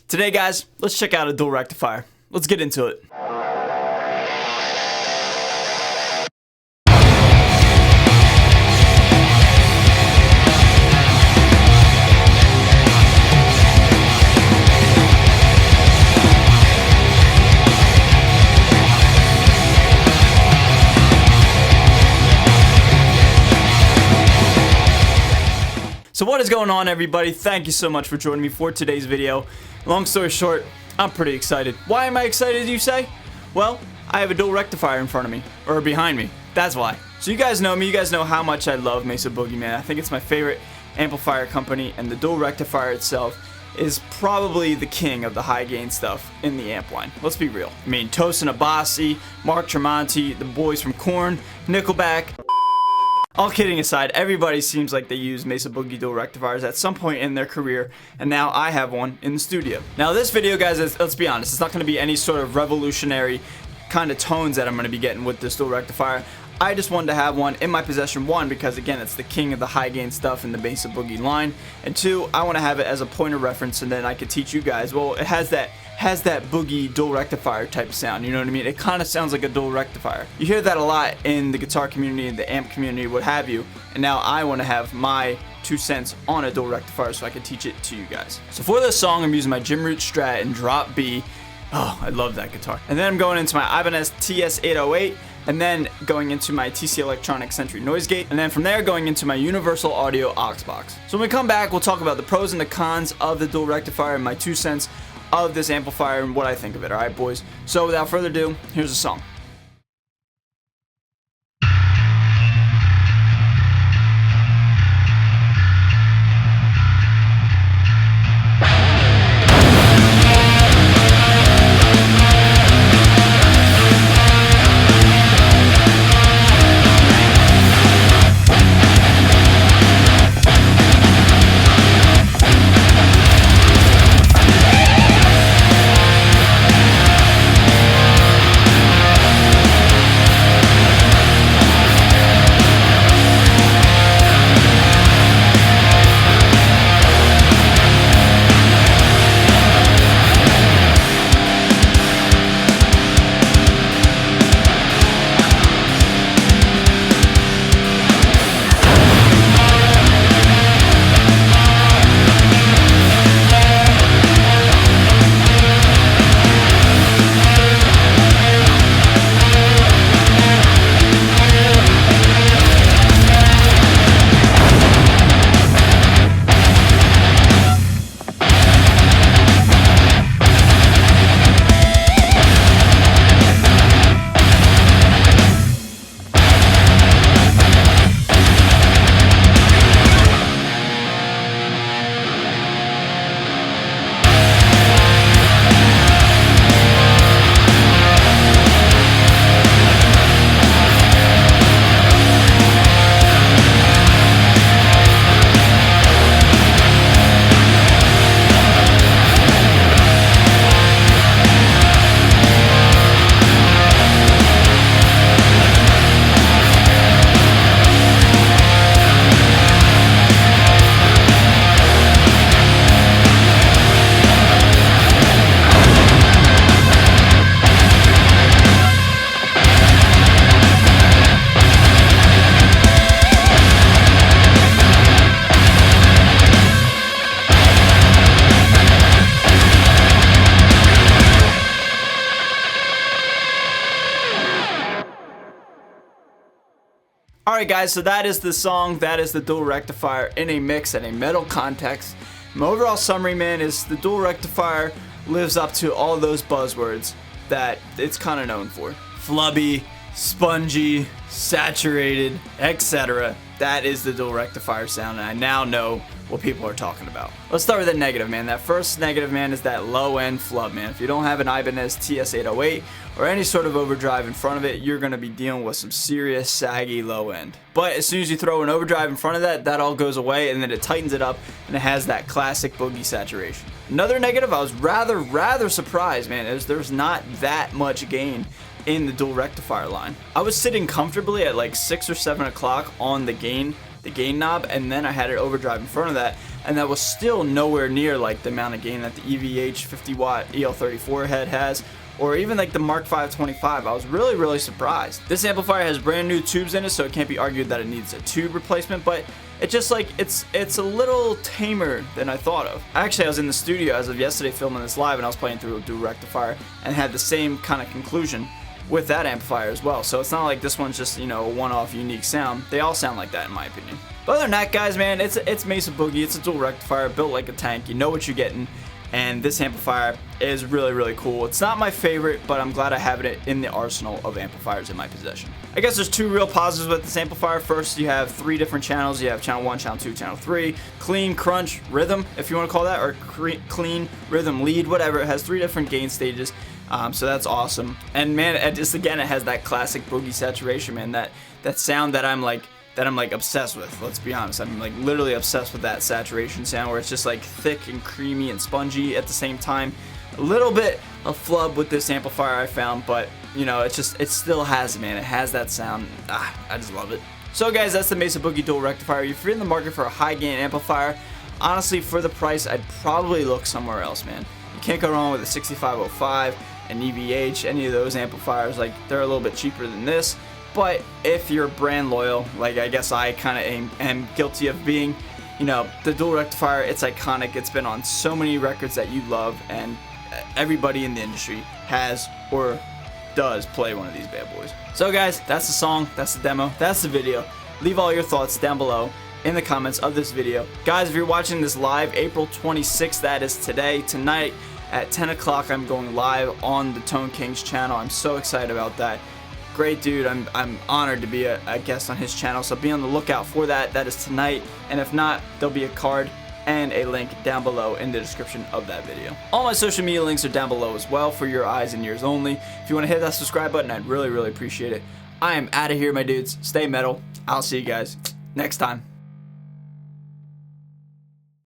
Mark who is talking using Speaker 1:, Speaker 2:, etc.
Speaker 1: Today, guys, let's check out a dual rectifier. Let's get into it. So what is going on, everybody? Thank you so much for joining me for today's video. Long story short, I'm pretty excited. Why am I excited, you say? Well, I have a dual rectifier in front of me, or behind me. That's why. So you guys know me, you guys know how much I love Mesa Boogie, man. I think it's my favorite amplifier company, and the dual rectifier itself is probably the king of the high gain stuff in the amp line. Let's be real. I mean, Tosin Abasi, Mark Tremonti, the boys from Korn, Nickelback. All kidding aside, everybody seems like they use Mesa Boogie Dual Rectifiers at some point in their career, and now I have one in the studio. Now this video, guys, let's be honest, it's not going to be any sort of revolutionary kind of tones that I'm going to be getting with this dual rectifier. I just wanted to have one in my possession, one, because again, it's the king of the high gain stuff in the Mesa Boogie line, and two, I want to have it as a point of reference, and then I could teach you guys, well, it has that boogie dual rectifier type sound, you know what I mean? It kind of sounds like a dual rectifier. You hear that a lot in the guitar community, the amp community, what have you, and now I want to have my 2 cents on a dual rectifier so I can teach it to you guys. So for this song, I'm using my Jim Root Strat and drop B. Oh, I love that guitar. And then I'm going into my Ibanez TS808, and then going into my TC Electronic Sentry Noise Gate, and then from there going into my Universal Audio aux box. So when we come back, we'll talk about the pros and the cons of the dual rectifier and my 2 cents of this amplifier and what I think of it. Alright, boys? So without further ado, here's the song. Alright guys, so that is the song, that is the dual rectifier in a mix and a metal context. My overall summary, man, is the dual rectifier lives up to all those buzzwords that it's kind of known for. Flubby, spongy, saturated, etc. That is the dual rectifier sound, and I now know what people are talking about. Let's start with the negative, man. That first negative, man, is that low-end flub, man. If you don't have an Ibanez TS808 or any sort of overdrive in front of it, you're going to be dealing with some serious saggy low-end. But as soon as you throw an overdrive in front of that, that all goes away, and then it tightens it up, and it has that classic boogie saturation. Another negative, I was rather surprised, man, is there's not that much gain in the dual rectifier line. I was sitting comfortably at like 6 or 7 o'clock on the gain the gain knob, and then I had it overdrive in front of that, and that was still nowhere near like the amount of gain that the EVH 50 watt EL34 head has, or even like the Mark V 25. I was really surprised. This amplifier has brand new tubes in it, so it can't be argued that it needs a tube replacement, but it just like it's a little tamer than I thought of. Actually, I was in the studio as of yesterday filming this live, and I was playing through a dual rectifier and had the same kind of conclusion with that amplifier as well. So it's not like this one's just, you know, a one-off unique sound. They all sound like that in my opinion. But other than that, guys, man, it's Mesa Boogie. It's a dual rectifier built like a tank. You know what you're getting. And this amplifier is really cool. It's not my favorite, but I'm glad I have it in the arsenal of amplifiers in my possession. I guess there's two real positives with this amplifier. First, you have 3 different channels. You have channel 1, channel 2, channel 3, clean, crunch, rhythm, if you want to call that, or clean, rhythm, lead, whatever. It has 3 different gain stages, so that's awesome. And man, it just again, it has that classic boogie saturation, man. That sound that I'm like obsessed with. Let's be honest, I'm like literally obsessed with that saturation sound, where it's just like thick and creamy and spongy at the same time. A little bit of flub with this amplifier I found, but you know, it still has it, man. It has that sound. I just love it. So guys, that's the Mesa Boogie Dual Rectifier. If you're in the market for a high gain amplifier, honestly, for the price, I'd probably look somewhere else, man. You can't go wrong with a 6505, an EVH, any of those amplifiers. Like, they're a little bit cheaper than this. But if you're brand loyal, like I guess I kind of am guilty of being, you know, the dual rectifier, it's iconic. It's been on so many records that you love, and everybody in the industry has or does play one of these bad boys. So guys, that's the song, that's the demo, that's the video. Leave all your thoughts down below in the comments of this video. Guys, if you're watching this live, April 26th, that is today, tonight at 10 o'clock, I'm going live on the Tone King's channel. I'm so excited about that. Great dude. I'm honored to be a guest on his channel, so be on the lookout for that. That is tonight, and if not, there'll be a card and a link down below in the description of that video. All my social media links are down below as well for your eyes and ears only. If you want to hit that subscribe button, I'd really appreciate it. I am out of here, my dudes. Stay metal. I'll see you guys next time.